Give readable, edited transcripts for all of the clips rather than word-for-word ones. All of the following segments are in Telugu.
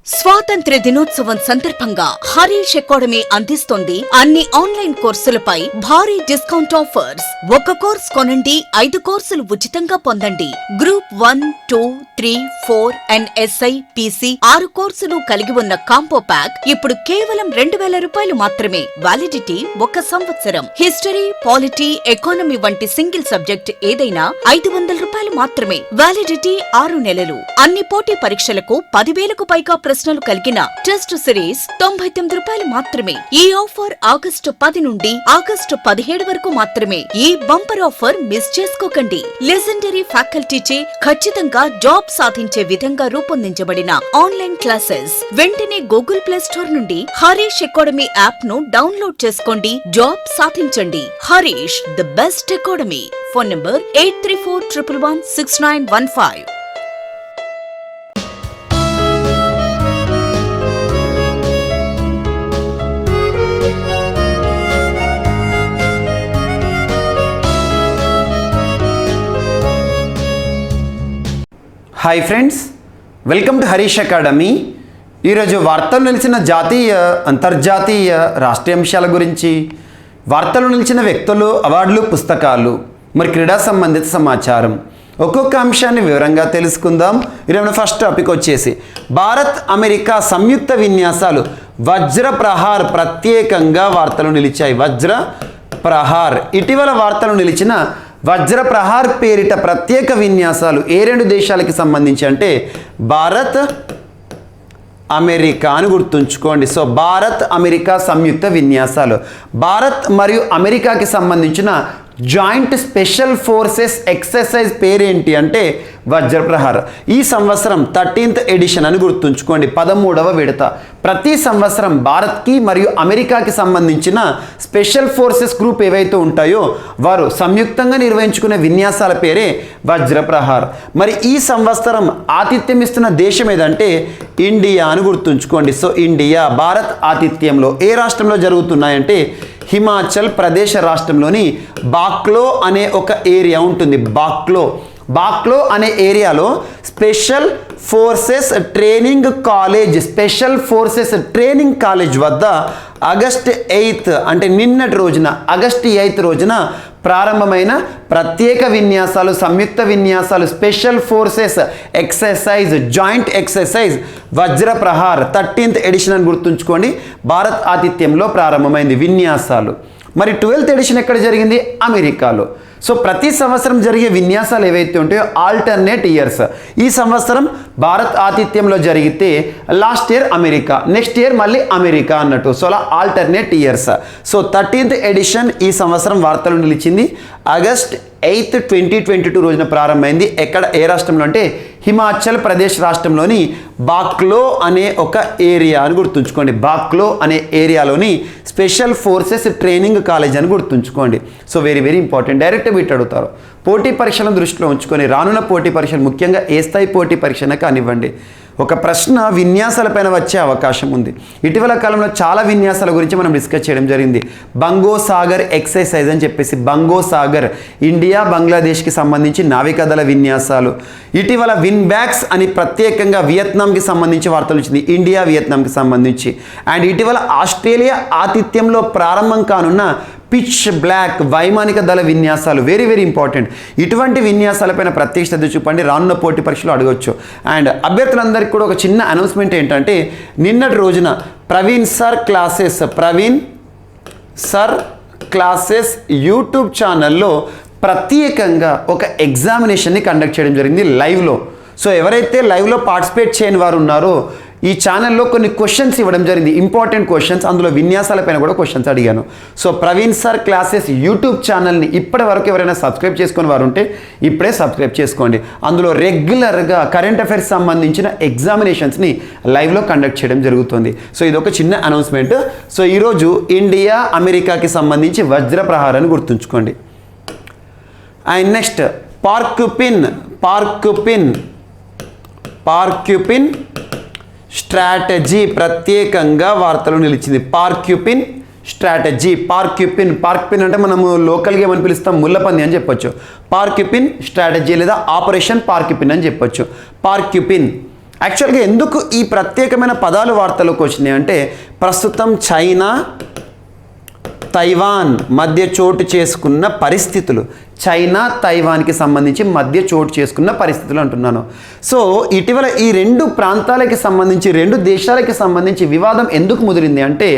స్వాతంత్ర దినోత్సవం సందర్భంగా హరీష్ అకాడమీ అందిస్తోంది అన్ని ఆన్లైన్ కోర్సులపై భారీ డిస్కౌంట్ ఆఫర్స్. ఒక కోర్స్ కొనండి, 5 కోర్సులు ఉచితంగా పొందండి. గ్రూప్ 1, 2, 3, 4 అండ్ SI, PC 6 కోర్సులు కలిగి ఉన్న కాంబో ప్యాక్ ఇప్పుడు కేవలం 2000 రూపాయలు మాత్రమే. వ్యాలిడిటీ 1 సంవత్సరం. హిస్టరీ, పాలిటీ, ఎకానమీ వంటి సింగిల్ సబ్జెక్ట్ ఏదైనా 500 రూపాయలు మాత్రమే. వ్యాలిడిటీ 6 నెలలు. అన్ని పోటీ పరీక్షలకు 10,000కు పైగా ప్రశ్నలు కలిగిన టెస్ట్ సిరీస్ 99 రూపాయలు మాత్రమే. ఈ ఆఫర్ ఆగస్టు 10 నుండి ఆగస్టు 17 వరకు మాత్రమే. ఈ బంపర్ ఆఫర్ మిస్ చేసుకోకండి. లెజెండరీ ఫ్యాకల్టీచే ఖచ్చితంగా జాబ్ సాధించే విధంగా రూపొందించబడిన ఆన్లైన్ క్లాసెస్. వెంటనే గూగుల్ ప్లే స్టోర్ నుండి హరీష్ అకాడమీ యాప్ ను డౌన్లోడ్ చేసుకోండి. జాబ్ సాధించండి. Harish, the best academy. Phone number 8341116915. Hi friends, welcome to Harish academy. ఈరోజు వార్తలు నిలిచిన జాతీయ, అంతర్జాతీయ, రాష్ట్రీయ అంశాల గురించి, వార్తలు నిలిచిన వ్యక్తులు, అవార్డులు, పుస్తకాలు, మరి క్రీడా సంబంధిత సమాచారం, ఒక్కొక్క అంశాన్ని వివరంగా తెలుసుకుందాం. ఈరోజు ఫస్ట్ టాపిక్ వచ్చేసి భారత్ అమెరికా సంయుక్త విన్యాసాలు వజ్ర ప్రహార్ ప్రత్యేకంగా వార్తలు నిలిచాయి. వజ్ర ప్రహార్ ఇటీవల వార్తలు నిలిచిన వజ్ర ప్రహార్ పేరిట ప్రత్యేక విన్యాసాలు ఏ 2 దేశాలకి సంబంధించి అంటే భారత్, అమెరికా అని గుర్తుంచుకోండి. సో భారత్ అమెరికా సంయుక్త విన్యాసాలు. భారత్ మరియు అమెరికాకి సంబంధించిన జాయింట్ స్పెషల్ ఫోర్సెస్ ఎక్సర్సైజ్ పేరేంటి అంటే వజ్రప్రహార్. ఈ సంవత్సరం 13th ఎడిషన్ అని గుర్తుంచుకోండి, 13వ విడత. ప్రతి సంవత్సరం భారత్కి మరియు అమెరికాకి సంబంధించిన స్పెషల్ ఫోర్సెస్ గ్రూప్ ఏవైతే ఉంటాయో వారు సంయుక్తంగా నిర్వహించుకునే విన్యాసాల పేరే వజ్రప్రహార్. మరి ఈ సంవత్సరం ఆతిథ్యం ఇస్తున్న దేశం ఏదంటే ఇండియా అని గుర్తుంచుకోండి. సో ఇండియా, భారత్ ఆతిథ్యంలో ఏ రాష్ట్రంలో జరుగుతున్నాయంటే హిమాచల్ ప్రదేశ్ రాష్ట్రంలోని బాక్లో అనే ఒక ఏరియా ఉంటుంది. బాక్లో అనే ఏరియాలో స్పెషల్ ఫోర్సెస్ ట్రైనింగ్ కాలేజ్ వద్ద ఆగస్ట్ 8 అంటే నిన్నటి రోజున ఆగస్ట్ 8 రోజున ప్రారంభమైన ప్రత్యేక విన్యాసాలు, సంయుక్త విన్యాసాలు, special forces exercise, joint exercise Vajraprahar 13th edition అని గుర్తుంచుకోండి. భారత్ ఆతిథ్యంలో ప్రారంభమైంది విన్యాసాలు. మరి 12th ఎడిషన్ ఎక్కడ జరిగింది? అమెరికాలో. సో ప్రతి సంవత్సరం జరిగే విన్యాసాలు ఏవైతే ఉంటాయో ఆల్టర్నేట్ ఇయర్స్. ఈ సంవత్సరం భారత్ ఆతిథ్యంలో జరిగితే last year America, next year మళ్ళీ అమెరికా అన్నట్టు. సో అలా alternate years. So 13th edition ఈ సంవత్సరం వార్తలు నిలిచింది. ఆగస్ట్ 8, 2022 రోజున ప్రారంభమైంది. ఎక్కడ, ఏ రాష్ట్రంలో అంటే హిమాచల్ ప్రదేశ్ రాష్ట్రంలోని బాక్లో అనే ఒక ఏరియా అని గుర్తుంచుకోండి. బాక్లో అనే ఏరియాలోని స్పెషల్ ఫోర్సెస్ ట్రైనింగ్ కాలేజ్ అని గుర్తుంచుకోండి. So very very important. Direct bit అడుగుతారు. పోటీ పరీక్షలను దృష్టిలో ఉంచుకొని రానున్న పోటీ పరీక్షలు, ముఖ్యంగా ఏ స్థాయి పోటీ పరీక్షనే కానివ్వండి, ఒక ప్రశ్న విన్యాసాలపైన వచ్చే అవకాశం ఉంది. ఇటీవల కాలంలో చాలా విన్యాసాల గురించి మనం డిస్కస్ చేయడం జరిగింది. బంగోసాగర్ ఎక్సర్సైజ్ అని చెప్పేసి, బంగోసాగర్ ఇండియా బంగ్లాదేశ్కి సంబంధించి నావికాదళ విన్యాసాలు. ఇటీవల విన్ బ్యాక్స్ అని ప్రత్యేకంగా వియత్నాంకి సంబంధించి వార్తలు వచ్చింది, ఇండియా వియత్నాంకి సంబంధించి. అండ్ ఇటీవల ఆస్ట్రేలియా ఆతిథ్యంలో ప్రారంభం కానున్న పిచ్ బ్లాక్ వైమానిక దళ విన్యాసాలు వెరీ వెరీ ఇంపార్టెంట్. ఇటువంటి విన్యాసాలపైన ప్రత్యేక శ్రద్ధ చూపండి, రానున్న పోటీ పరీక్షలు అడగవచ్చు. అండ్ అభ్యర్థులందరికీ కూడా ఒక చిన్న అనౌన్స్మెంట్ ఏంటంటే నిన్నటి రోజున ప్రవీణ్ సర్ క్లాసెస్ యూట్యూబ్ ఛానల్లో ప్రత్యేకంగా ఒక ఎగ్జామినేషన్ని కండక్ట్ చేయడం జరిగింది లైవ్లో. సో ఎవరైతే లైవ్లో పార్టిసిపేట్ చేయని వారు ఉన్నారో ఈ ఛానల్లో కొన్ని క్వశ్చన్స్ ఇవ్వడం జరిగింది, ఇంపార్టెంట్ క్వశ్చన్స్. అందులో విన్యాసాలపైన కూడా క్వశ్చన్స్ అడిగాను. So Praveen sir classes YouTube ఛానల్ని ఇప్పటి వరకు ఎవరైనా సబ్స్క్రైబ్ చేసుకుని వారు ఉంటే ఇప్పుడే సబ్స్క్రైబ్ చేసుకోండి. అందులో రెగ్యులర్గా కరెంట్ అఫైర్స్ సంబంధించిన ఎగ్జామినేషన్స్ని లైవ్లో కండక్ట్ చేయడం జరుగుతుంది. సో ఇది ఒక చిన్న అనౌన్స్మెంట్. సో ఈరోజు ఇండియా అమెరికాకి సంబంధించి వజ్రప్రహార్ అని గుర్తుంచుకోండి. అండ్ నెక్స్ట్ పార్క్యూపిన్ స్ట్రాటజీ ప్రత్యేకంగా వార్తలు నిలిచింది. పార్క్యూపిన్ స్ట్రాటజీ. పార్క్యూపిన్ అంటే మనము లోకల్గా ఏమని పిలుస్తాం, ముల్లపంది అని చెప్పొచ్చు. పార్క్యూపిన్ స్ట్రాటజీ లేదా ఆపరేషన్ పార్క్యూపిన్ అని చెప్పొచ్చు. పార్క్యూపిన్ యాక్చువల్గా ఎందుకు ఈ ప్రత్యేకమైన పదాలు వార్తలోకి వచ్చినాయి అంటే ప్రస్తుతం చైనా తైవాన్ మధ్య చోటు చేసుకున్న పరిస్థితులు, చైనా తైవాన్కి సంబంధించి మధ్య చోటు చేసుకున్న పరిస్థితులు అంటున్నాను. సో ఇటీవల ఈ రెండు ప్రాంతాలకి సంబంధించి, రెండు దేశాలకి సంబంధించి వివాదం ఎందుకు ముదిరింది అంటే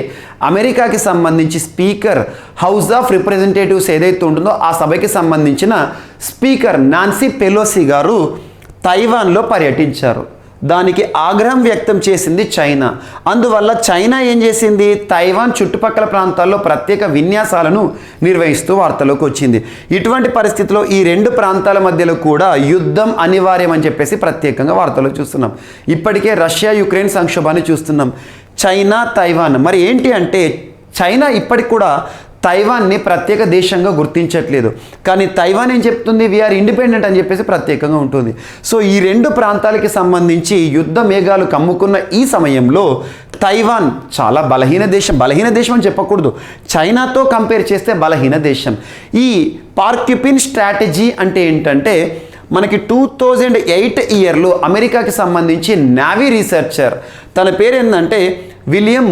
అమెరికాకి సంబంధించి స్పీకర్ హౌస్ ఆఫ్ రిప్రజెంటేటివ్స్ ఏదైతే ఉంటుందో ఆ సభకి సంబంధించిన స్పీకర్ నాన్సీ పెలోసి గారు తైవాన్లో పర్యటించారు. దానికి ఆగ్రహం వ్యక్తం చేసింది చైనా. అందువల్ల చైనా ఏం చేసింది, తైవాన్ చుట్టుపక్కల ప్రాంతాల్లో ప్రత్యేక విన్యాసాలను నిర్వహిస్తూ వార్తలోకి వచ్చింది. ఇటువంటి పరిస్థితిలో ఈ రెండు ప్రాంతాల మధ్యలో కూడా యుద్ధం అనివార్యం అని చెప్పేసి ప్రత్యేకంగా వార్తలు చూస్తున్నాం. ఇప్పటికే రష్యా యుక్రెయిన్ సంక్షోభాన్ని చూస్తున్నాం. చైనా తైవాన్ మరి ఏంటి అంటే చైనా ఇప్పటికి కూడా తైవాన్ని ప్రత్యేక దేశంగా గుర్తించట్లేదు, కానీ తైవాన్ ఏం చెప్తుంది, వీఆర్ ఇండిపెండెంట్ అని చెప్పేసి ప్రత్యేకంగా ఉంటుంది. సో ఈ రెండు ప్రాంతాలకి సంబంధించి యుద్ధ మేఘాలు కమ్ముకున్న ఈ సమయంలో తైవాన్ చాలా బలహీన దేశం అని చెప్పకూడదు, చైనాతో కంపేర్ చేస్తే బలహీన దేశం. ఈ పార్క్యుపిన్ స్ట్రాటజీ అంటే ఏంటంటే మనకి 2008 ఇయర్లో అమెరికాకి సంబంధించి నావీ రీసెర్చర్, తన పేరు ఏంటంటే విలియం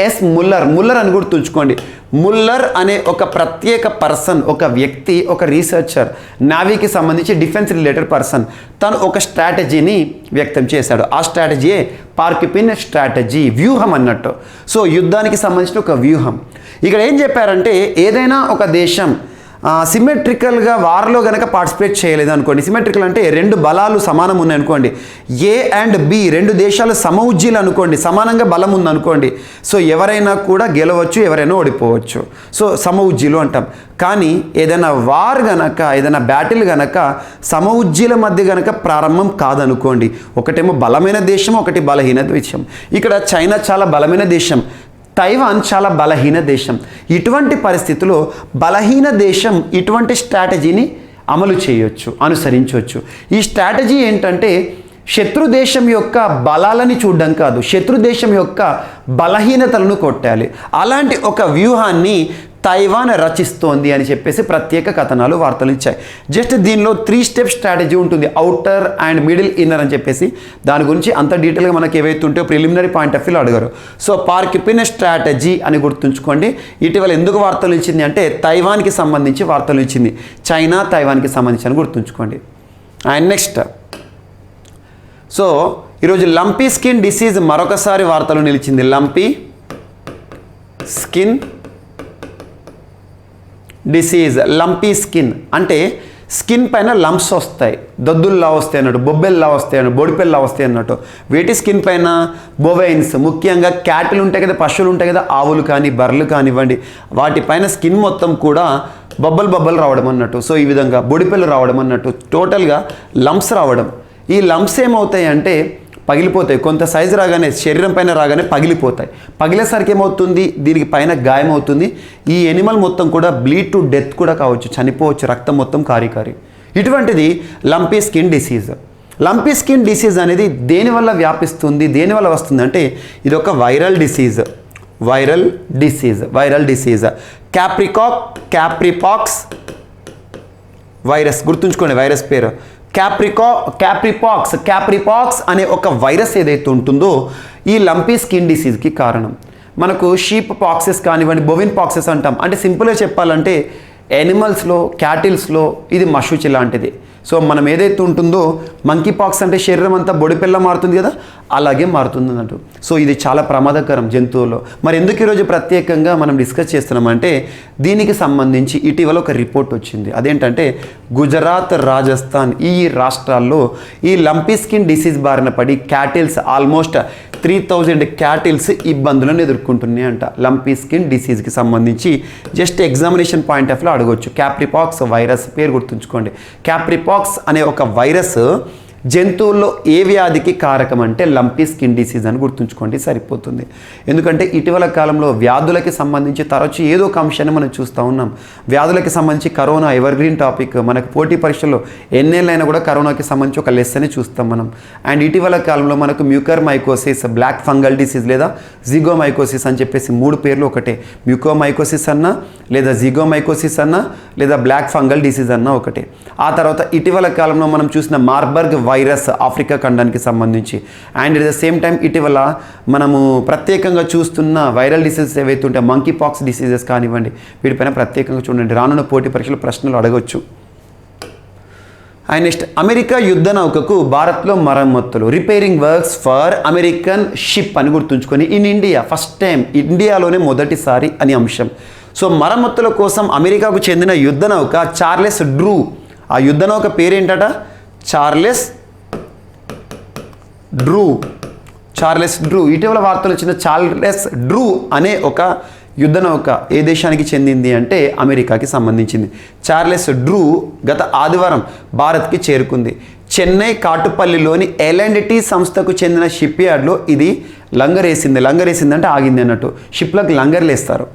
ఎస్ ముల్లర్ అని గుర్తుంచుకోండి. ముల్లర్ అనే ఒక ప్రత్యేక పర్సన్, ఒక వ్యక్తి, ఒక రీసెర్చర్, నావీకి సంబంధించి డిఫెన్స్ రిలేటెడ్ పర్సన్, తను ఒక స్ట్రాటజీని వ్యక్తం చేశాడు. ఆ స్ట్రాటజీయే పార్క్యుపిన్ స్ట్రాటజీ, వ్యూహం అన్నట్టు. సో యుద్ధానికి సంబంధించిన ఒక వ్యూహం. ఇక్కడ ఏం చెప్పారంటే ఏదైనా ఒక దేశం సిమెట్రికల్గా వార్లో కనుక పార్టిసిపేట్ చేయలేదు అనుకోండి, సిమెట్రికల్ అంటే రెండు బలాలు సమానం ఉన్నాయి అనుకోండి, ఏ అండ్ బి రెండు దేశాలు సమఉజ్జీలు అనుకోండి, సమానంగా బలం ఉందనుకోండి, సో ఎవరైనా కూడా గెలవచ్చు, ఎవరైనా ఓడిపోవచ్చు, సో సమఉజ్జీలు అంటాం. కానీ ఏదైనా వార్ గనక, ఏదైనా బ్యాటిల్ గనక సమఉజ్జీల మధ్య గనక ప్రారంభం కాదనుకోండి, ఒకటేమో బలమైన దేశం, ఒకటి బలహీన దేశం. ఇక్కడ చైనా చాలా బలమైన దేశం, తైవాన్ చాలా బలహీన దేశం. ఇటువంటి పరిస్థితుల్లో బలహీన దేశం ఇటువంటి స్ట్రాటజీని అమలు చేయొచ్చు, అనుసరించవచ్చు. ఈ స్ట్రాటజీ ఏంటంటే శత్రు దేశం యొక్క బలాలని చూడడం కాదు, శత్రు దేశం యొక్క బలహీనతలను కొట్టాలి. అలాంటి ఒక వ్యూహాన్ని తైవాన్ రచిస్తోంది అని చెప్పేసి ప్రత్యేక కథనాలు వార్తలు ఇచ్చాయి. జస్ట్ దీనిలో 3 స్టెప్ స్ట్రాటజీ ఉంటుంది, అవుటర్ అండ్ మిడిల్ ఇన్నర్ అని చెప్పేసి. దాని గురించి అంత డీటెయిల్గా మనకి ఏవైతే ఉంటే ప్రిలిమినరీ పాయింట్ ఆఫ్ వ్యూలో అడగరు. సో పార్క్యుపిన్ స్ట్రాటజీ అని గుర్తుంచుకోండి. ఇటీవల ఎందుకు వార్తలు ఇచ్చింది అంటే తైవాన్కి సంబంధించి వార్తలు ఇచ్చింది, చైనా తైవాన్కి సంబంధించి అని గుర్తుంచుకోండి. అండ్ నెక్స్ట్, సో ఈరోజు లంపీ స్కిన్ డిసీజ్ మరొకసారి వార్తలు నిలిచింది. Lumpy skin disease, lumpy skin అంటే స్కిన్ పైన లంప్స్ వస్తాయి, దద్దుల్లా వస్తాయి అన్నట్టు, బొబ్బెల్లా వస్తాయి అన్నట్టు, బొడిపెల్లా వస్తాయి అన్నట్టు. వేటి స్కిన్ పైన, బొవైన్స్, ముఖ్యంగా క్యాటిల్ ఉంటాయి కదా, పశువులు ఉంటాయి కదా, ఆవులు కానీ బర్రెలు కానివ్వండి, వాటిపైన స్కిన్ మొత్తం కూడా బొబ్బలు రావడం అన్నట్టు. సో ఈ విధంగా బొడిపెల్లు రావడం అన్నట్టు, టోటల్గా లంప్స్ రావడం. ఈ లంప్స్ ఏమవుతాయి అంటే పగిలిపోతాయి, కొంత సైజు రాగానే, శరీరం పైన రాగానే పగిలిపోతాయి. పగిలేసరికి ఏమవుతుంది, దీనికి పైన గాయం అవుతుంది. ఈ ఎనిమల్ మొత్తం కూడా బ్లీడ్ టు డెత్ కూడా కావచ్చు, చనిపోవచ్చు, రక్తం మొత్తం కారి. ఇటువంటిది lumpy skin disease. Lumpy skin disease అనేది దేనివల్ల వ్యాపిస్తుంది, దేనివల్ల వస్తుంది అంటే ఇది ఒక వైరల్ డిసీజ్. క్యాప్రిపాక్స్ వైరస్, గుర్తుంచుకోండి వైరస్ పేరు. క్యాప్రిపాక్స్ అనే ఒక వైరస్ ఏదైతే ఉంటుందో ఈ లంపీ స్కిన్ డిసీజ్కి కారణం. మనకు షీప్ పాక్సెస్ కానివ్వండి, బోవిన్ పాక్సెస్ అంటాం. అంటే సింపుల్గా చెప్పాలంటే యానిమల్స్లో, క్యాటిల్స్లో ఇది మశూచి లాంటిది. సో మనం ఏదైతే ఉంటుందో మంకీ పాక్స్ అంటే శరీరం అంతా బొడిపెల్ల మారుతుంది కదా, అలాగే మారుతుంది అన్నట్టు. సో ఇది చాలా ప్రమాదకరం జంతువుల్లో. మరి ఎందుకు ఈరోజు ప్రత్యేకంగా మనం డిస్కస్ చేస్తున్నామంటే దీనికి సంబంధించి ఇటీవల ఒక రిపోర్ట్ వచ్చింది. అదేంటంటే గుజరాత్, రాజస్థాన్ ఈ రాష్ట్రాల్లో ఈ లంపీ స్కిన్ డిసీజ్ బారిన పడి క్యాటిల్స్ ఆల్మోస్ట్ 3000 క్యాటిల్స్ ఇబ్బందులను ఎదుర్కొంటున్నాయి అంట. లంపీ స్కిన్ డిసీజ్కి సంబంధించి జస్ట్ ఎగ్జామినేషన్ పాయింట్ ఆఫ్ వ్యూలో అడగవచ్చు. క్యాప్రిపాక్స్ వైరస్ పేరు గుర్తుంచుకోండి. క్యాప్రిపాక్స్ అనే ఒక వైరస్ జంతువుల్లో ఏ వ్యాధికి కారకం అంటే లంపీ స్కిన్ డిసీజ్ అని గుర్తుంచుకోండి, సరిపోతుంది. ఎందుకంటే ఇటీవల కాలంలో వ్యాధులకి సంబంధించి తరచు ఏదో ఒక అంశాన్ని మనం చూస్తూ ఉన్నాం. వ్యాధులకి సంబంధించి కరోనా ఎవర్ గ్రీన్ టాపిక్, మనకు పోటీ పరీక్షల్లో ఎన్నేళ్ళైనా కూడా కరోనాకి సంబంధించి ఒక లెసన్ చూస్తాం మనం. అండ్ ఇటీవల కాలంలో మనకు మ్యూకర్మైకోసిస్, బ్లాక్ ఫంగల్ డిసీజ్ లేదా జిగోమైకోసిస్ అని చెప్పేసి 3 పేర్లు ఒకటే. మ్యూకోమైకోసిస్ అన్నా, లేదా జిగోమైకోసిస్ అన్నా, లేదా బ్లాక్ ఫంగల్ డిసీజ్ అన్నా ఒకటే. ఆ తర్వాత ఇటీవల కాలంలో మనం చూసిన మార్బర్గ్ వైరస్ ఆఫ్రికా ఖండానికి సంబంధించి. And at the same time ఇటీవల మనము ప్రత్యేకంగా చూస్తున్న వైరల్ డిసీజెస్ ఏవైతే ఉంటాయో మంకీ పాక్స్ డిసీజెస్ కానివ్వండి, వీటిపైన ప్రత్యేకంగా చూడండి. రానున్న పోటీ పరీక్షలు ప్రశ్నలు అడగవచ్చు. అండ్ నెక్స్ట్, అమెరికా యుద్ధ నౌకకు భారత్లో మరమ్మతులు, repairing works for American ship అని గుర్తుంచుకొని ఇన్ ఇండియా, ఫస్ట్ టైం ఇండియాలోనే మొదటిసారి అని అంశం. సో మరమ్మతుల కోసం అమెరికాకు చెందిన యుద్ధ నౌక చార్లెస్ డ్రూ, ఆ యుద్ధ నౌక పేరేంటట? Charles Drew. ఇటీవల వార్తలు వచ్చిన చార్లెస్ డ్రూ అనే ఒక యుద్ధ నౌక ఏ దేశానికి చెందింది అంటే అమెరికాకి సంబంధించింది. చార్లెస్ డ్రూ గత ఆదివారం భారత్కి చేరుకుంది. చెన్నై కాటుపల్లిలోని L&T సంస్థకు చెందిన షిప్ యార్డ్లో ఇది లంగరేసింది అంటే ఆగింది అన్నట్టు. షిప్లకు లంగర్లు వేస్తారు.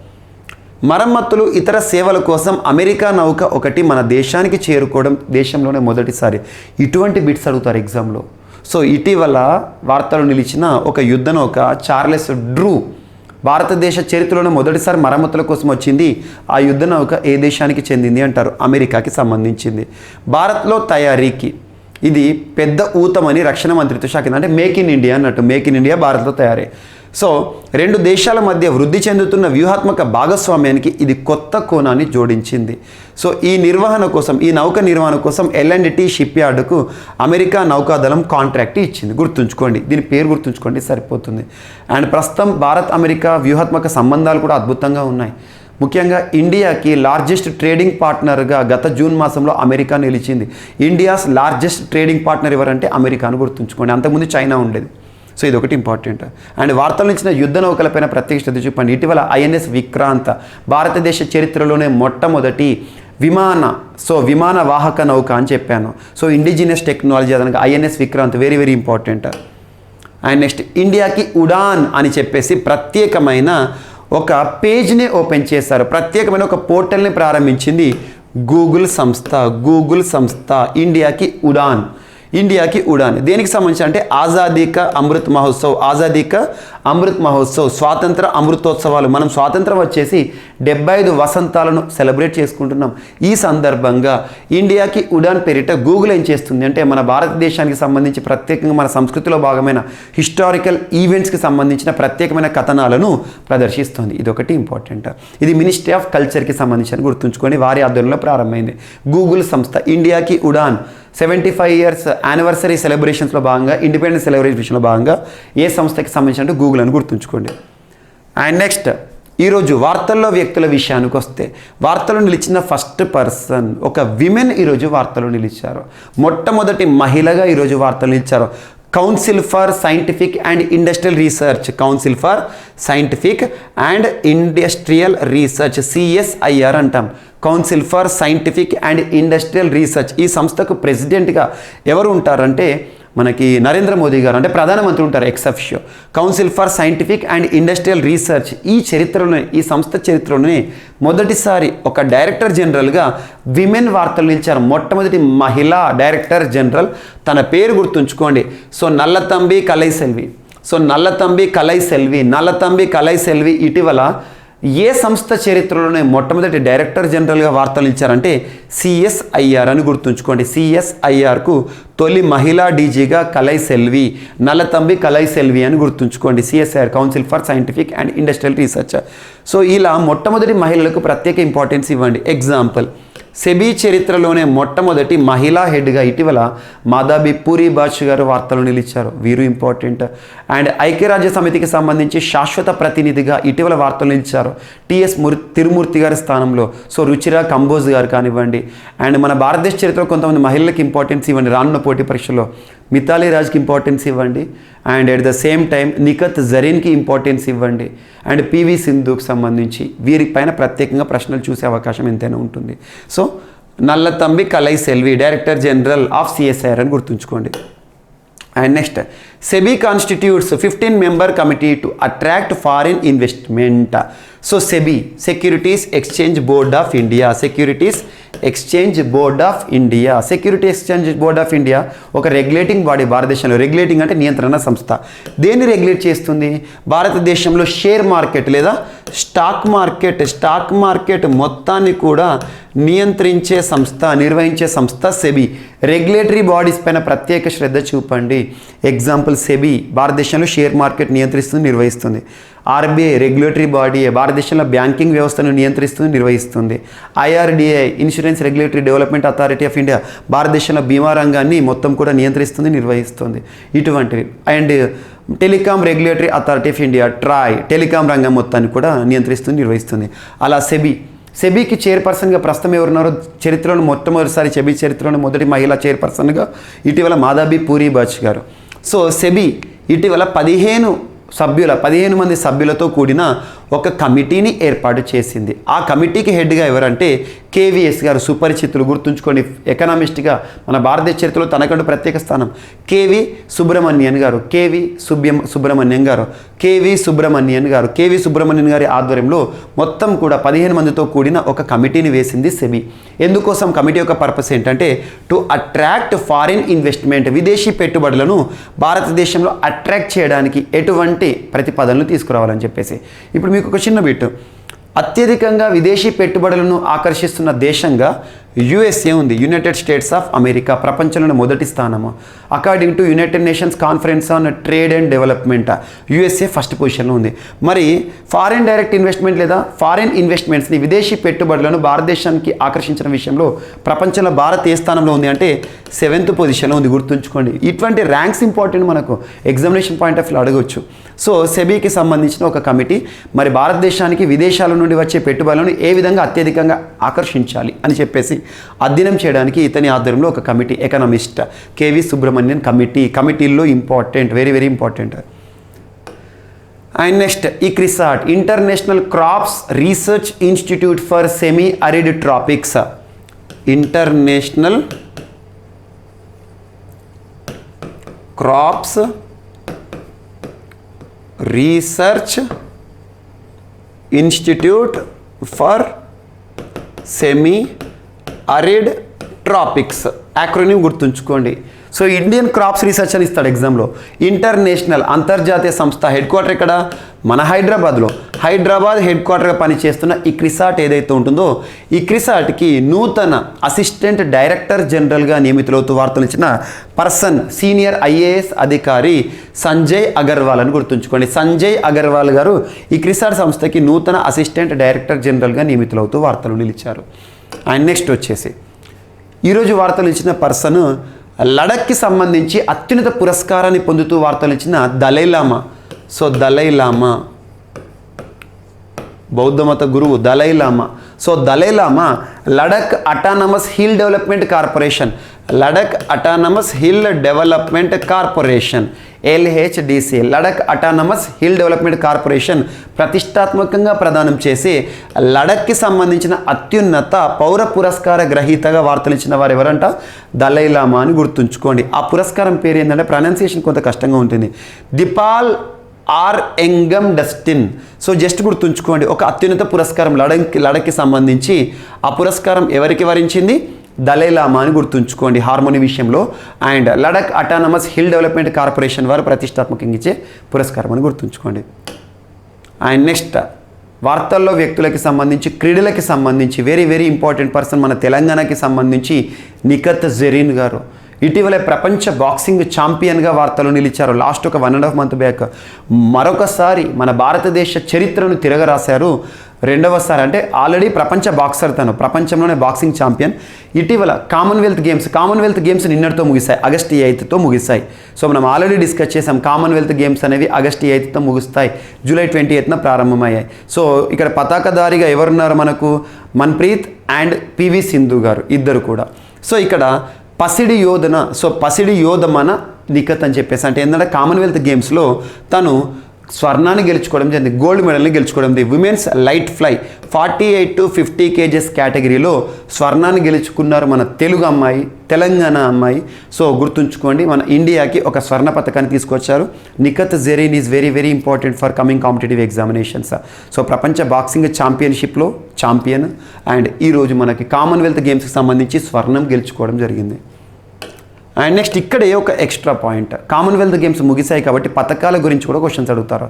మరమ్మతులు ఇతర సేవల కోసం అమెరికా నౌక ఒకటి మన దేశానికి చేరుకోవడం దేశంలోనే మొదటిసారి. ఇటువంటి బిట్స్ అడుగుతారు ఎగ్జామ్లో. సో ఇటీవల వార్తలు నిలిచిన ఒక యుద్ధ నౌక చార్లెస్ డ్రూ భారతదేశ చరిత్రలోనే మొదటిసారి మరమ్మతుల కోసం వచ్చింది. ఆ యుద్ధ నౌక ఏ దేశానికి చెందింది అంటారు? అమెరికాకి సంబంధించింది. భారత్లో తయారీకి ఇది పెద్ద ఊతమని రక్షణ మంత్రిత్వ శాఖ, అంటే మేక్ ఇన్ ఇండియా అన్నట్టు. మేక్ ఇన్ ఇండియా భారత్లో తయారీ. సో రెండు దేశాల మధ్య వృద్ధి చెందుతున్న వ్యూహాత్మక భాగస్వామ్యానికి ఇది కొత్త కోణాన్ని జోడించింది. సో ఈ నౌక నిర్వహణ కోసం L&T షిప్ యార్డుకు అమెరికా నౌకాదళం కాంట్రాక్ట్ ఇచ్చింది. గుర్తుంచుకోండి, దీని పేరు గుర్తుంచుకోండి సరిపోతుంది. అండ్ ప్రస్తుతం భారత్ అమెరికా వ్యూహాత్మక సంబంధాలు కూడా అద్భుతంగా ఉన్నాయి. ముఖ్యంగా ఇండియాకి లార్జెస్ట్ ట్రేడింగ్ పార్ట్నర్గా గత జూన్ మాసంలో అమెరికా నిలిచింది. ఇండియాస్ లార్జెస్ట్ ట్రేడింగ్ పార్ట్నర్ ఎవరంటే అమెరికాను గుర్తుంచుకోండి. అంతకుముందు చైనా ఉండేది. సో ఇది ఒకటి ఇంపార్టెంట్. అండ్ వార్తలు ఇచ్చిన యుద్ధ నౌకలపైన ప్రత్యేక శ్రద్ధ చూపండి. ఇటీవల INS విక్రాంత భారతదేశ చరిత్రలోనే మొట్టమొదటి విమాన వాహక నౌక అని చెప్పాను. సో ఇండిజినియస్ టెక్నాలజీ అదనగా INS Vikrant very very important. And next, ఇండియాకి ఉడాన్ అని చెప్పేసి ప్రత్యేకమైన ఒక పేజ్ని ఓపెన్ చేశారు. ప్రత్యేకమైన ఒక పోర్టల్ని ప్రారంభించింది గూగుల్ సంస్థ. ఇండియాకి ఉడాన్ దేనికి సంబంధించి అంటే ఆజాదీ కా అమృత్ మహోత్సవ్ స్వాతంత్ర అమృతోత్సవాలు. మనం స్వాతంత్రం వచ్చేసి 75 వసంతాలను సెలబ్రేట్ చేసుకుంటున్నాం. ఈ సందర్భంగా ఇండియాకి ఉడాన్ పేరిట గూగుల్ ఏం చేస్తుంది అంటే మన భారతదేశానికి సంబంధించి ప్రత్యేకంగా మన సంస్కృతిలో భాగమైన హిస్టారికల్ ఈవెంట్స్కి సంబంధించిన ప్రత్యేకమైన కథనాలను ప్రదర్శిస్తుంది. ఇది ఒకటి ఇంపార్టెంట్. ఇది మినిస్ట్రీ ఆఫ్ కల్చర్కి సంబంధించి అని గుర్తుంచుకొని వారి ఆధ్వర్యంలో ప్రారంభమైంది. గూగుల్ సంస్థ ఇండియాకి ఉడాన్ 75 years యానివర్సరీ సెలబ్రేషన్స్లో భాగంగా, ఇండిపెండెన్స్ సెలబ్రేషన్లో భాగంగా ఏ సంస్థకి సంబంధించినట్టు గూగుల్ అని గుర్తుంచుకోండి. అండ్ నెక్స్ట్, ఈరోజు వార్తల్లో వ్యక్తుల విషయానికి వస్తే వార్తలు నిలిచిన ఫస్ట్ పర్సన్ ఒక విమెన్ ఈరోజు వార్తలు నిలిచారు. మొట్టమొదటి మహిళగా ఈరోజు వార్తలు నిలిచారు. Council for scientific and industrial research CSIR అంటాం. Council for scientific and industrial research. ఈ సంస్థకు ప్రెసిడెంట్గా ఎవరు ఉంటారంటే మనకి నరేంద్ర మోదీ గారు, అంటే ప్రధానమంత్రి ఉంటారు ex officio. Council for scientific and industrial research ఈ సంస్థ చరిత్రలోనే మొదటిసారి ఒక డైరెక్టర్ జనరల్గా విమెన్ వార్తలు నిలిచారు. మొట్టమొదటి మహిళా డైరెక్టర్ జనరల్. తన పేరు గుర్తుంచుకోండి. సో నల్లతంబి కలై సెల్వి ఇటీవల ఏ సంస్థ చరిత్రలోనే మొట్టమొదటి డైరెక్టర్ జనరల్గా వార్తలు ఇచ్చారంటే CSIR అని గుర్తుంచుకోండి. CSIRకు తొలి మహిళా డీజీగా నల్లతంబి కలై సెల్వి అని గుర్తుంచుకోండి. CSIR council for scientific and industrial research. So ఇలా మొట్టమొదటి మహిళలకు ప్రత్యేక ఇంపార్టెన్స్ ఇవ్వండి. ఎగ్జాంపుల్, సెబీ చరిత్రలోనే మొట్టమొదటి మహిళా హెడ్గా ఇటీవల మాధవి పూరి బాచ్ గారు వార్తలు నిలిచారు. వీరు ఇంపార్టెంట్. అండ్ ఐక్యరాజ్య సమితికి సంబంధించి శాశ్వత ప్రతినిధిగా ఇటీవల వార్తలు నిలిచారు TS తిరుమూర్తి గారి స్థానంలో. సో రుచిరా కంబోజ్ గారు కానివ్వండి. అండ్ మన భారతదేశ చరిత్రలో కొంతమంది మహిళలకు ఇంపార్టెన్స్ ఇవ్వండి. రానున్న పోటీ పరీక్షలో మిథాలీ రాజ్కి ఇంపార్టెన్స్ ఇవ్వండి. And at the same time Nikhat జరీన్కి ఇంపార్టెన్స్ ఇవ్వండి. అండ్ PV సింధుకి సంబంధించి వీరిపైన ప్రత్యేకంగా ప్రశ్నలు చూసే అవకాశం ఎంతైనా ఉంటుంది. So Nallathambi Kalai Selvi director general of CSIR అని గుర్తుంచుకోండి. And next, SEBI constitutes 15-member committee to attract foreign investment. So SEBI securities exchange board of India ఒక రెగ్యులేటింగ్ బాడీ భారతదేశంలో. రెగ్యులేటింగ్ అంటే నియంత్రణ సంస్థ. దేన్ని రెగ్యులేట్ చేస్తుంది? భారతదేశంలో షేర్ మార్కెట్ లేదా స్టాక్ మార్కెట్ మొత్తాన్ని కూడా నియంత్రించే సంస్థ, నిర్వహించే సంస్థ సెబీ. రెగ్యులేటరీ బాడీస్ పైన ప్రత్యేక శ్రద్ధ చూపండి. ఎగ్జాంపుల్ సెబీ భారతదేశంలో షేర్ మార్కెట్ నియంత్రిస్తుంది, నిర్వహిస్తుంది. ఆర్బీఐ రెగ్యులేటరీ బాడీ, భారతదేశంలో బ్యాంకింగ్ వ్యవస్థను నియంత్రిస్తుంది, నిర్వహిస్తుంది. IRDI insurance regulatory development authority of India భారతదేశంలో బీమా రంగాన్ని మొత్తం కూడా నియంత్రిస్తుంది, నిర్వహిస్తుంది. ఇటువంటివి. And telecom regulatory authority of India TRAI telecom రంగం మొత్తాన్ని కూడా నియంత్రిస్తుంది, నిర్వహిస్తుంది. అలా సెబీకి చైర్పర్సన్గా ప్రస్తుతం ఎవరున్నారో చరిత్రలో మొట్టమొదటిసారి సెబీ చరిత్రలో మొదటి మహిళా చైర్పర్సన్గా ఇటీవల మాధవి పూరీబాచ్ గారు. సో సెబీ ఇటీవల 15 మంది సభ్యులతో కూడిన ఒక కమిటీని ఏర్పాటు చేసింది. ఆ కమిటీకి హెడ్గా ఎవరంటే కేవీఎస్ గారు, సుపరిచితులు, గుర్తుంచుకోండి. ఎకనామిస్ట్గా మన భారతదేశ చరిత్రలో తనకంటూ ప్రత్యేక స్థానం. కేవి సుబ్రహ్మణ్యన్ గారి ఆధ్వర్యంలో మొత్తం కూడా 15 మందితో కూడిన ఒక కమిటీని వేసింది సెబీ. ఎందుకోసం కమిటీ యొక్క పర్పస్ ఏంటంటే టు అట్రాక్ట్ ఫారిన్ ఇన్వెస్ట్మెంట్, విదేశీ పెట్టుబడులను భారతదేశంలో అట్రాక్ట్ చేయడానికి ఎటువంటి ప్రతిపాదనలు తీసుకురావాలని చెప్పేసి. ఇప్పుడు మీకు ఒక చిన్న బిట్. అత్యధికంగా విదేశీ పెట్టుబడులను ఆకర్షిస్తున్న దేశంగా యుఎస్ఏ ఉంది, యునైటెడ్ స్టేట్స్ ఆఫ్ అమెరికా. ప్రపంచంలోని మొదటి స్థానము. According to United nations conference on trade and development USA first పొజిషన్లో ఉంది. మరి ఫారిన్ డైరెక్ట్ ఇన్వెస్ట్మెంట్ లేదా ఫారిన్ ఇన్వెస్ట్మెంట్స్ని, విదేశీ పెట్టుబడులను భారతదేశానికి ఆకర్షించిన విషయంలో ప్రపంచంలో భారత్ ఏ స్థానంలో ఉంది అంటే 7th పొజిషన్లో ఉంది. గుర్తుంచుకోండి. ఇటువంటి ర్యాంక్స్ ఇంపార్టెంట్, మనకు ఎగ్జామినేషన్ పాయింట్ ఆఫ్ వ్యూ అడగవచ్చు. సో సెబీకి సంబంధించిన ఒక కమిటీ మరి భారతదేశానికి విదేశాల నుండి వచ్చే పెట్టుబడులను ఏ విధంగా అత్యధికంగా ఆకర్షించాలి అని చెప్పేసి అధ్యయనం చేయడానికి ఇతని ఆధ్వర్యంలో ఒక కమిటీ, ఎకనామిస్ట్ కేవి సుబ్రహ్మణ్యన్ కమిటీల్లో important, very very important. And next ICRISAT, international crops research institute for semi arid tropics. International crops research institute for semi arid tropics, acronym గుర్తుంచుకోండి. సో ఇండియన్ క్రాప్స్ రీసెర్చ్ అని ఇస్తాడు ఎగ్జామ్లో. ఇంటర్నేషనల్, అంతర్జాతీయ సంస్థ. హెడ్ క్వార్టర్ ఇక్కడ మన హైదరాబాద్ హెడ్ క్వార్టర్గా పనిచేస్తున్న ఇక్రిసాట్ ఏదైతే ఉంటుందో, ఇక్రిసాట్కి నూతన అసిస్టెంట్ డైరెక్టర్ జనరల్గా నియమితులవుతూ వార్తలు ఇచ్చిన పర్సన్ సీనియర్ ఐఏఎస్ అధికారి సంజయ్ అగర్వాల్ అని గుర్తుంచుకోండి. సంజయ్ అగర్వాల్ గారు ఇక్రిసాట్ సంస్థకి నూతన అసిస్టెంట్ డైరెక్టర్ జనరల్గా నియమితులవుతూ వార్తలు నిలిచారు. అండ్ నెక్స్ట్ వచ్చేసి ఈరోజు వార్తలు ఇచ్చిన పర్సన్ లడఖ్కి సంబంధించి అత్యున్నత పురస్కారాన్ని పొందుతూ వార్తలు ఇచ్చిన దలైలామా. సో దలైలామా బౌద్ధమత గురువు Dalai Lama. So Dalai Lama Ladakh autonomous hill development corporation LHDC, Ladakh autonomous hill development corporation ప్రతిష్టాత్మకంగా ప్రదానం చేసి లడఖ్కి సంబంధించిన అత్యున్నత పౌర పురస్కార గ్రహీతగా వార్తలు ఇచ్చిన వారు ఎవరంట? దలైలామా అని గుర్తుంచుకోండి. ఆ పురస్కారం పేరు ఏంటంటే ప్రొనౌన్సియేషన్ కొంత కష్టంగా ఉంటుంది. దిపాల్ ఆర్ ఎంగమ్ డస్టిన్. సో జస్ట్ గుర్తుంచుకోండి, ఒక అత్యున్నత పురస్కారం లడఖ్కి సంబంధించి. ఆ పురస్కారం ఎవరికి వరించింది? దలైలామా అని గుర్తుంచుకోండి హార్మోని విషయంలో. And Ladakh autonomous hill development corporation వారు ప్రతిష్టాత్మకంగా ఇచ్చే పురస్కారం అని గుర్తుంచుకోండి. అండ్ నెక్స్ట్ వార్తల్లో వ్యక్తులకి సంబంధించి, క్రీడలకి సంబంధించి వెరీ వెరీ ఇంపార్టెంట్ పర్సన్ మన తెలంగాణకి సంబంధించి నిఖత్ జరీన్ గారు. ఇటీవల ప్రపంచ బాక్సింగ్ ఛాంపియన్గా వార్తలు నిలిచారు లాస్ట్ ఒక 1.5 month బ్యాక్. మరొకసారి మన భారతదేశ చరిత్రను తిరగరాశారు. రెండవసారి అంటే ఆల్రెడీ ప్రపంచ బాక్సర్ తను, ప్రపంచంలోనే బాక్సింగ్ ఛాంపియన్. ఇటీవల కామన్వెల్త్ గేమ్స్ నిన్నటితో ముగిశాయి, August 8th ముగిశాయి. సో మనం ఆల్రెడీ డిస్కస్ చేసాం, కామన్వెల్త్ గేమ్స్ అనేవి August 8th ముగుస్తాయి, July 28th ప్రారంభమయ్యాయి. సో ఇక్కడ పతాకధారిగా ఎవరున్నారు మనకు? మన్ప్రీత్ అండ్ PV సింధు గారు, ఇద్దరు కూడా. సో ఇక్కడ పసిడి యోధమన నిఖత్ అని చెప్పేసి అంటే ఏంటంటే కామన్వెల్త్ గేమ్స్లో తను స్వర్ణాన్ని గెలుచుకోవడం జరిగింది, గోల్డ్ మెడల్ని గెలుచుకోవడం జరిగింది. Women's light fly 48 to 50 kgs కేటగిరీలో స్వర్ణాన్ని గెలుచుకున్నారు మన తెలంగాణ అమ్మాయి. సో గుర్తుంచుకోండి, మన ఇండియాకి ఒక స్వర్ణ పథకాన్ని తీసుకొచ్చారు. Nikhat Zareen is very very important for coming competitive examinations. So ప్రపంచ బాక్సింగ్ ఛాంపియన్షిప్లో ఛాంపియన్. అండ్ ఈరోజు మనకి కామన్వెల్త్ గేమ్స్కి సంబంధించి స్వర్ణం గెలుచుకోవడం జరిగింది. అండ్ నెక్స్ట్ ఇక్కడే ఒక ఎక్స్ట్రా పాయింట్, కామన్వెల్త్ గేమ్స్ ముగిశాయి కాబట్టి పథకాల గురించి కూడా క్వశ్చన్స్ అడుగుతారు.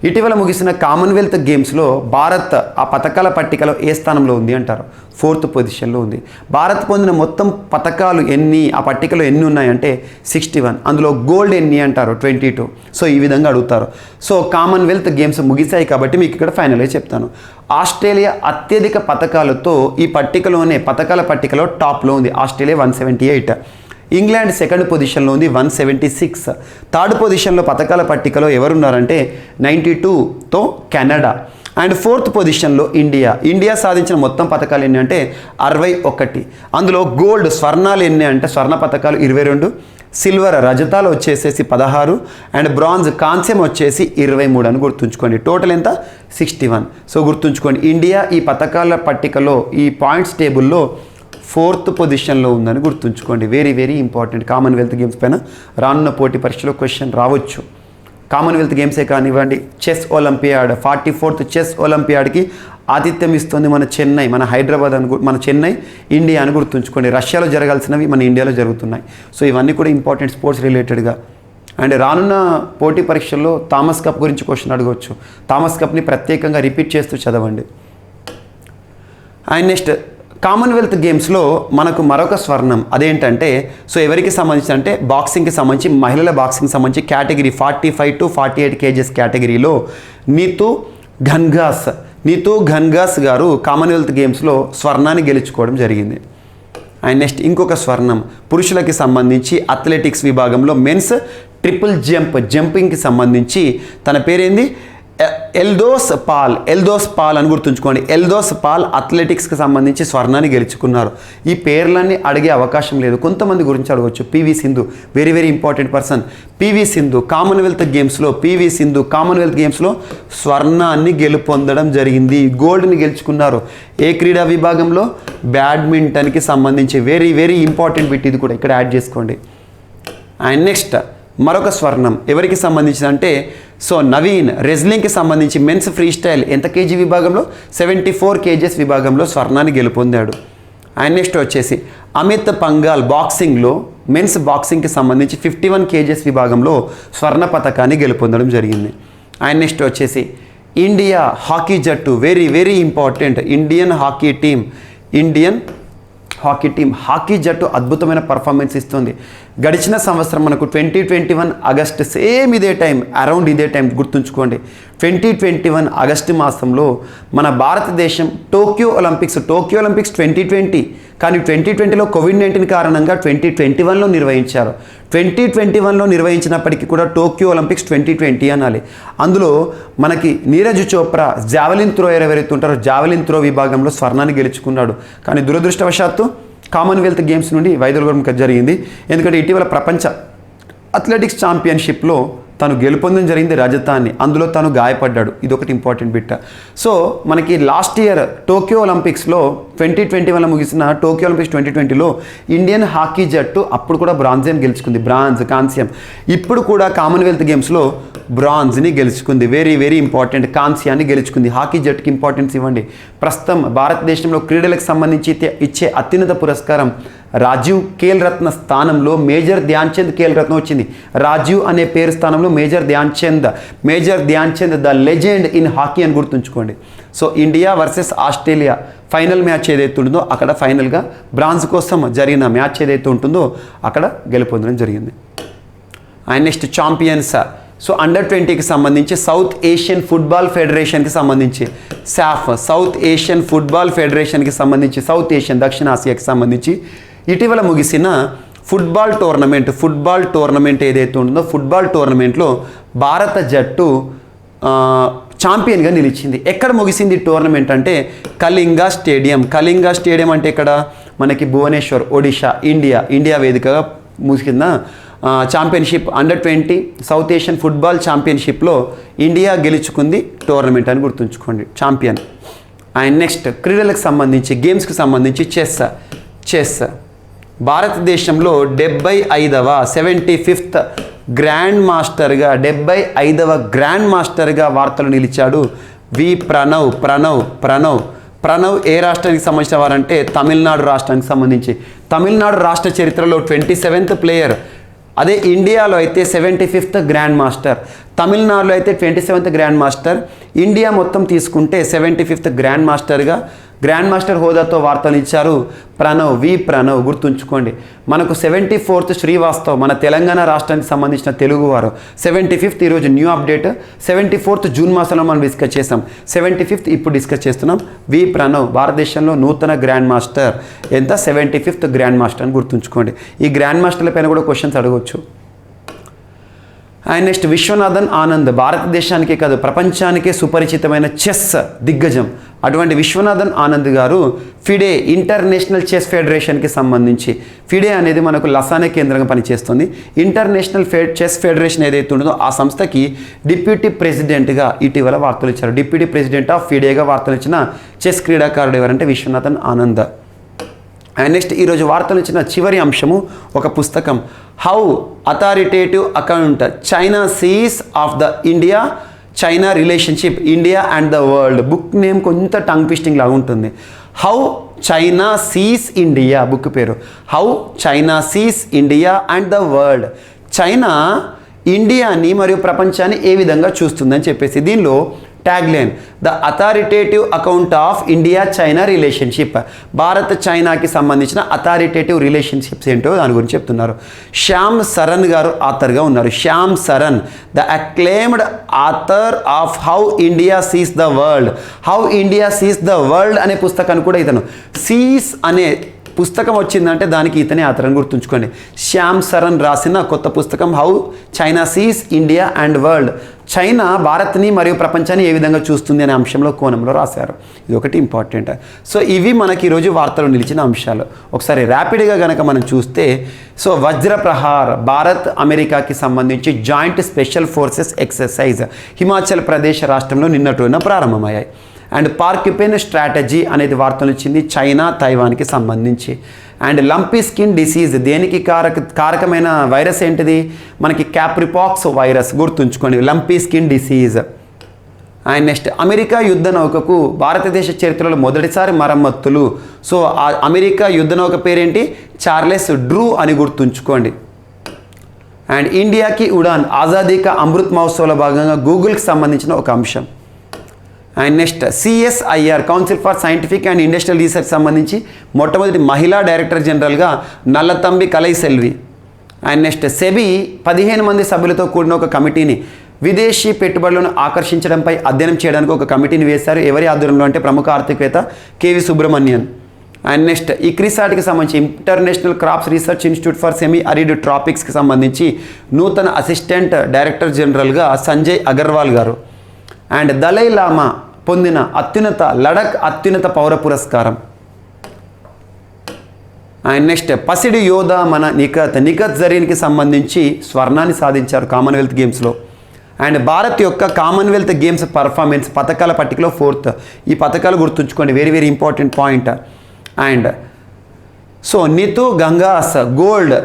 ఇటీవల ముగిసిన కామన్వెల్త్ గేమ్స్లో భారత్ ఆ పథకాల పట్టికలో ఏ స్థానంలో ఉంది అంటారు? 4th పొజిషన్లో ఉంది. భారత్ పొందిన మొత్తం పథకాలు ఎన్ని, ఆ పట్టికలో ఎన్ని ఉన్నాయంటే 61. అందులో గోల్డ్ ఎన్ని అంటారు? 22. సో ఈ విధంగా అడుగుతారు. సో కామన్వెల్త్ గేమ్స్ ముగిశాయి కాబట్టి మీకు ఇక్కడ ఫైనల్గా చెప్తాను. ఆస్ట్రేలియా అత్యధిక పథకాలతో ఈ పట్టికలోనే పథకాల పట్టికలో టాప్లో ఉంది. ఆస్ట్రేలియా 178. ఇంగ్లాండ్ 2nd పొజిషన్లో ఉంది 176. 3rd పొజిషన్లో పథకాల పట్టికలో ఎవరున్నారంటే 92తో కెనడా. అండ్ 4th పొజిషన్లో ఇండియా సాధించిన మొత్తం పథకాలు ఎన్ని అంటే 61. అందులో గోల్డ్ స్వర్ణాలు ఎన్ని అంటే స్వర్ణ పథకాలు 22, సిల్వర్ రజతాలు వచ్చేసేసి 16 అండ్ బ్రాంజ్ కాంస్యం వచ్చేసి 23 అని గుర్తుంచుకోండి. టోటల్ ఎంత? 61. సో గుర్తుంచుకోండి, ఇండియా ఈ పథకాల పట్టికలో ఈ పాయింట్స్ టేబుల్లో 4th పొజిషన్లో ఉందని గుర్తుంచుకోండి. Very very important. Commonwealth games పైన రానున్న పోటీ పరీక్షలో క్వశ్చన్ రావచ్చు. కామన్వెల్త్ గేమ్సే కానివ్వండి, చెస్ ఒలింపియాడ్ 44th చెస్ ఒలింపియాడ్కి ఆతిథ్యం ఇస్తుంది మన చెన్నై, మన హైదరాబాద్ మన చెన్నై, ఇండియా అని గుర్తుంచుకోండి. రష్యాలో జరగాల్సినవి మన ఇండియాలో జరుగుతున్నాయి. సో ఇవన్నీ కూడా ఇంపార్టెంట్ స్పోర్ట్స్ రిలేటెడ్గా. అండ్ రానున్న పోటీ పరీక్షల్లో థామస్ కప్ గురించి క్వశ్చన్ అడగవచ్చు. థామస్ కప్ని ప్రత్యేకంగా రిపీట్ చేస్తూ చదవండి. అండ్ నెక్స్ట్ కామన్వెల్త్ గేమ్స్లో మనకు మరొక స్వర్ణం అదేంటంటే, సో ఎవరికి సంబంధించి అంటే బాక్సింగ్కి సంబంధించి, మహిళల బాక్సింగ్కి సంబంధించి కేటగిరీ 45 to 48 kgs కేటగిరీలో నీతూ ఘన్ఘాస్ గారు కామన్వెల్త్ గేమ్స్లో స్వర్ణాన్ని గెలుచుకోవడం జరిగింది. అండ్ నెక్స్ట్ ఇంకొక స్వర్ణం పురుషులకి సంబంధించి అథ్లెటిక్స్ విభాగంలో మెన్స్ ట్రిపుల్ జంపింగ్కి సంబంధించి తన పేరేంది? ఎల్దోస్ పాల్ అని గుర్తుంచుకోండి. ఎల్దోస్ పాల్ అథ్లెటిక్స్కి సంబంధించి స్వర్ణాన్ని గెలుచుకున్నారు. ఈ పేర్లన్నీ అడిగే అవకాశం లేదు, కొంతమంది గురించి అడగవచ్చు. PV Sindhu very very important person. PV Sindhu Commonwealth గేమ్స్లో స్వర్ణాన్ని గెలుపొందడం జరిగింది. గోల్డ్ని గెలుచుకున్నారు. ఏ క్రీడా విభాగంలో? బ్యాడ్మింటన్కి సంబంధించి. వెరీ వెరీ ఇంపార్టెంట్ బిట్, ఇది కూడా ఇక్కడ యాడ్ చేసుకోండి. అండ్ నెక్స్ట్ మరొక స్వర్ణం ఎవరికి సంబంధించి అంటే, సో నవీన్ రెజ్లింగ్కి సంబంధించి మెన్స్ ఫ్రీ స్టైల్ ఎంత కేజీ విభాగంలో? 74 kgs విభాగంలో స్వర్ణాన్ని గెలుపొందాడు. అండ్ నెక్స్ట్ వచ్చేసి అమిత్ పంఘాల్ బాక్సింగ్లో మెన్స్ బాక్సింగ్కి సంబంధించి 51 kgs విభాగంలో స్వర్ణ పథకాన్ని గెలుపొందడం జరిగింది. అండ్ నెక్స్ట్ వచ్చేసి ఇండియా హాకీ జట్టు very very important. Indian hockey team hockey జట్టు అద్భుతమైన పర్ఫార్మెన్స్ ఇస్తుంది. గడిచిన సంవత్సరం మనకు 2021 ఆగస్ట్ సేమ్ ఇదే టైం గుర్తుంచుకోండి. 2021 ఆగస్టు మాసంలో మన భారతదేశం టోక్యో ఒలింపిక్స్ 2020, కానీ 2020లో కోవిడ్-19 కారణంగా 2021లో నిర్వహించారు. 2021లో నిర్వహించినప్పటికీ కూడా టోక్యో ఒలింపిక్స్ 2020 అనాలి. అందులో మనకి నీరజ్ చోప్రా జావెలిన్ త్రోయర్ ఎవరైతే ఉంటారో జావెలిన్ త్రో విభాగంలో స్వర్ణాన్ని గెలుచుకున్నాడు. కానీ దురదృష్టవశాత్తు కామన్వెల్త్ గేమ్స్ నుండి వైదొలగడం జరిగింది. ఎందుకంటే ఇటీవల ప్రపంచ అథ్లెటిక్స్ ఛాంపియన్షిప్లో తను గెలుపొందడం జరిగింది రజతాన్ని, అందులో తను గాయపడ్డాడు. ఇది ఒకటి ఇంపార్టెంట్ బిట్. సో మనకి లాస్ట్ ఇయర్ టోక్యో ఒలింపిక్స్లో 2021లో ముగిసిన టోక్యో ఒలింపిక్స్ 2020లో ఇండియన్ హాకీ జట్టు అప్పుడు కూడా బ్రాంజ్ గెలుచుకుంది. కాంస్యం. ఇప్పుడు కూడా కామన్వెల్త్ గేమ్స్లో బ్రాంజ్ని గెలుచుకుంది. Very very important. కాంస్యాన్ని గెలుచుకుంది. హాకీ జట్టుకి ఇంపార్టెన్స్ ఇవ్వండి. ప్రస్తుతం భారతదేశంలో క్రీడలకు సంబంధించి ఇచ్చే అత్యున్నత పురస్కారం రాజీవ్ ఖేల్ రత్న స్థానంలో మేజర్ ధ్యాన్ చంద్ ఖేల్ రత్న వచ్చింది. రాజీవ్ అనే పేరు స్థానంలో major Dhyan Chand the legend in hockey అని గుర్తుంచుకోండి. So India versus Australia final match ఏదైతే ఉంటుందో అక్కడ ఫైనల్గా బ్రాంజ్ కోసం జరిగిన మ్యాచ్ ఏదైతే ఉంటుందో అక్కడ గెలుపొందడం జరిగింది. And next champions. So under 20కి సంబంధించి సౌత్ ఏషియన్ ఫుట్బాల్ ఫెడరేషన్కి సంబంధించి సాఫ్ సౌత్ ఏషియన్ ఫుట్బాల్ ఫెడరేషన్కి సంబంధించి సౌత్ ఏషియన్ దక్షిణ ఆసియాకి సంబంధించి ఇటీవల ముగిసిన ఫుట్బాల్ టోర్నమెంట్ ఏదైతే ఉంటుందో ఫుట్బాల్ టోర్నమెంట్లో భారత జట్టు ఛాంపియన్గా నిలిచింది. ఎక్కడ ముగిసింది టోర్నమెంట్ అంటే కళింగ స్టేడియం అంటే ఇక్కడ మనకి భువనేశ్వర్ ఒడిషా ఇండియా వేదికగా ముగిసిన championship under 20 south Asian football ఛాంపియన్షిప్లో ఇండియా గెలుచుకుంది టోర్నమెంట్ అని గుర్తుంచుకోండి, ఛాంపియన్. అండ్ నెక్స్ట్ క్రీడలకు సంబంధించి గేమ్స్కి సంబంధించి చెస్ భారతదేశంలో 75వ గ్రాండ్ మాస్టర్గా వార్తలు నిలిచాడు వి ప్రణవ్ ప్రణవ్ ఏ రాష్ట్రానికి సంబంధించిన వారంటే తమిళనాడు రాష్ట్రానికి సంబంధించి. తమిళనాడు రాష్ట్ర చరిత్రలో 27th ప్లేయర్. అదే ఇండియాలో అయితే 75th గ్రాండ్ మాస్టర్. తమిళనాడులో అయితే 27th గ్రాండ్ మాస్టర్. ఇండియా మొత్తం తీసుకుంటే 75th గ్రాండ్ మాస్టర్ హోదాతో వార్తలు ఇచ్చారు ప్రణవ్. గుర్తుంచుకోండి. మనకు 74th శ్రీవాస్తవ్, మన తెలంగాణ రాష్ట్రానికి సంబంధించిన తెలుగువారు. 75th ఈరోజు న్యూ అప్డేట్. 74th జూన్ మాసంలో మనం డిస్కస్ చేసాం. 75th ఇప్పుడు డిస్కస్ చేస్తున్నాం. ప్రణవ్ భారతదేశంలో నూతన గ్రాండ్ మాస్టర్. ఎంత? 75th గ్రాండ్ మాస్టర్ అని గుర్తుంచుకోండి. ఈ గ్రాండ్ మాస్టర్ల పైన కూడా క్వశ్చన్స్ అడగవచ్చు. అండ్ నెక్స్ట్ విశ్వనాథన్ ఆనంద్, భారతదేశానికే కాదు ప్రపంచానికే సుపరిచితమైన చెస్ దిగ్గజం. అటువంటి విశ్వనాథన్ ఆనంద్ గారు ఫిడే ఇంటర్నేషనల్ చెస్ ఫెడరేషన్కి సంబంధించి, ఫిడే అనేది మనకు లసానే కేంద్రంగా పనిచేస్తుంది. ఇంటర్నేషనల్ చెస్ ఫెడరేషన్ ఏదైతే ఉంటుందో ఆ సంస్థకి డిప్యూటీ ప్రెసిడెంట్గా ఇటీవల వార్తలు ఇచ్చారు. డిప్యూటీ ప్రెసిడెంట్ ఆఫ్ ఫిడేగా వార్తలు ఇచ్చిన చెస్ క్రీడాకారుడు ఎవరంటే విశ్వనాథన్ ఆనంద్. అండ్ నెక్స్ట్ ఈరోజు వార్తలు ఇచ్చిన చివరి అంశము ఒక పుస్తకం, how authoritative account China sees of the China relationship India and the world. Book name కొంత టంగ్ ట్విస్టింగ్ లాగా ఉంటుంది. How China sees India book పేరు. How China sees India and the world. China ఇండియాని మరియు ప్రపంచాన్ని ఏ విధంగా చూస్తుందని చెప్పేసి. దీనిలో tagline, the authoritative account of India China relationship. Bharat చైనాకి సంబంధించిన అథారిటేటివ్ రిలేషన్షిప్స్ ఏంటో దాని గురించి చెప్తున్నారు. శ్యామ్ సరన్ గారు ఆథర్గా ఉన్నారు. Shyam Saran, the acclaimed author of how India sees the world అనే పుస్తకాన్ని కూడా ఇతను. సీస్ అనే పుస్తకం వచ్చిందంటే దానికి ఇతనే ఆథర్ గుర్తుంచుకోండి. శ్యామ్ సరన్ రాసిన కొత్త పుస్తకం how China sees India and world. China భారత్ని మరియు ప్రపంచాన్ని ఏ విధంగా చూస్తుంది అనే అంశంలో కోణంలో రాశారు. ఇది ఒకటి ఇంపార్టెంట్. సో ఇవి మనకి ఈరోజు వార్తలు నిలిచిన అంశాలు. ఒకసారి ర్యాపిడ్గా కనుక మనం చూస్తే, సో వజ్రప్రహార్ భారత్ అమెరికాకి సంబంధించి joint special forces exercise Himachal Pradesh రాష్ట్రంలో నిన్నటి రోజున ప్రారంభమయ్యాయి. అండ్ పార్కిపెన్ స్ట్రాటజీ అనేది వార్తలు ఇచ్చింది చైనా తైవాన్కి సంబంధించి. అండ్ లంపీ స్కిన్ డిసీజ్ దేనికి కారకమైన వైరస్ ఏంటిది? మనకి క్యాప్రిపాక్స్ వైరస్ గుర్తుంచుకోండి, lumpy skin disease. And next America యుద్ధ నౌకకు భారతదేశ చరిత్రలో మొదటిసారి మరమ్మతులు. సో ఆ అమెరికా యుద్ధ నౌక పేరేంటి? చార్లెస్ డ్రూ అని గుర్తుంచుకోండి. అండ్ ఇండియాకి ఉడాన్ ఆజాదీ కా అమృత్ మహోత్సవ్లో భాగంగా గూగుల్కి సంబంధించిన ఒక అంశం. And next CSIR council for scientific and industrial research సంబంధించి మొట్టమొదటి మహిళా డైరెక్టర్ జనరల్గా Nallathambi Kalaiselvi. And next SEBI 15 మంది సభ్యులతో కూడిన ఒక కమిటీని విదేశీ పెట్టుబడులను ఆకర్షించడంపై అధ్యయనం చేయడానికి ఒక కమిటీని వేశారు. ఎవరి ఆధ్వర్యంలో అంటే ప్రముఖ ఆర్థికవేత్త KV సుబ్రహ్మణ్యన్. అండ్ నెక్స్ట్ ఇక్రిసాట్కి సంబంధించి international crops research institute for semi arid ట్రాపిక్స్కి సంబంధించి నూతన అసిస్టెంట్ డైరెక్టర్ జనరల్గా సంజయ్ అగర్వాల్ గారు. అండ్ దలై లామా పొందిన లడక్ అత్యున్నత పౌర పురస్కారం. అండ్ నెక్స్ట్ పసిడి యోధా మన నిఖత్ జరీన్కి సంబంధించి స్వర్ణాన్ని సాధించారు కామన్వెల్త్ గేమ్స్లో. అండ్ భారత్ యొక్క కామన్వెల్త్ గేమ్స్ పర్ఫార్మెన్స్ పథకాల పట్టికలో 4th. ఈ పథకాలు గుర్తుంచుకోండి, very very important point. And so Nitu Ghanghas gold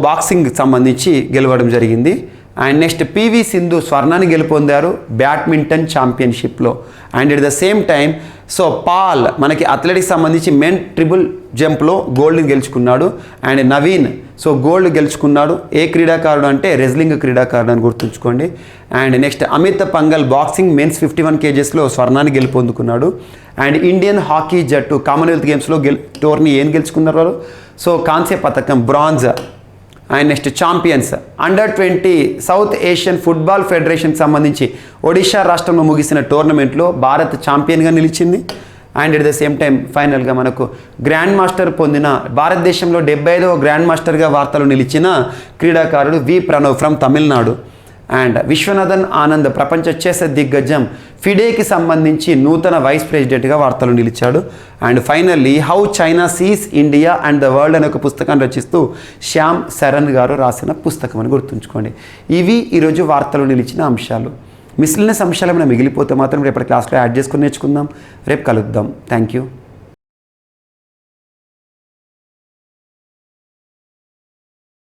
బాక్సింగ్కి సంబంధించి గెలవడం జరిగింది. అండ్ నెక్స్ట్ PV సింధు స్వర్ణాన్ని గెలుపొందారు బ్యాడ్మింటన్ ఛాంపియన్షిప్లో. And at the same time Paul మనకి అథ్లెటిక్స్ సంబంధించి మెన్ ట్రిపుల్ జంప్లో గోల్డ్ని గెలుచుకున్నాడు. అండ్ నవీన్ గోల్డ్ గెలుచుకున్నాడు. ఏ క్రీడాకారుడు అంటే రెజ్లింగ్ క్రీడాకారుడు అని గుర్తుంచుకోండి. And next Amit Panghal boxing men's 51 kgsలో స్వర్ణాన్ని గెలుపొందుకున్నాడు. అండ్ ఇండియన్ హాకీ జట్టు కామన్వెల్త్ గేమ్స్లో టోర్నీ ఏం గెలుచుకున్నారు వాళ్ళు? కాంస్య పథకం bronze. And next champions under twenty south Asian football ఫెడరేషన్కి సంబంధించి ఒడిషా రాష్ట్రంలో ముగిసిన టోర్నమెంట్లో భారత్ ఛాంపియన్గా నిలిచింది. And at the same time ఫైనల్గా మనకు గ్రాండ్ మాస్టర్ పొందిన భారతదేశంలో 75వ గ్రాండ్ మాస్టర్గా వార్తలు నిలిచిన క్రీడాకారుడు ప్రణవ్ ఫ్రమ్ తమిళనాడు. అండ్ విశ్వనాథన్ ఆనంద్ ప్రపంచ చెస్ దిగ్గజం ఫిడేకి సంబంధించి నూతన వైస్ ప్రెసిడెంట్గా వార్తలు నిలిచాడు. And finally how China sees India and the world అనే ఒక పుస్తకాన్ని రచిస్తూ శ్యామ్ సరన్ గారు రాసిన పుస్తకం అని గుర్తుంచుకోండి. ఇవి ఈరోజు వార్తలు నిలిచిన అంశాలు. మిస్లినస్ అంశాలు ఏమైనా మిగిలిపోతే మాత్రం రేపటి క్లాస్లో యాడ్ చేసుకుని నేర్చుకుందాం. రేపు కలుద్దాం. Thank you.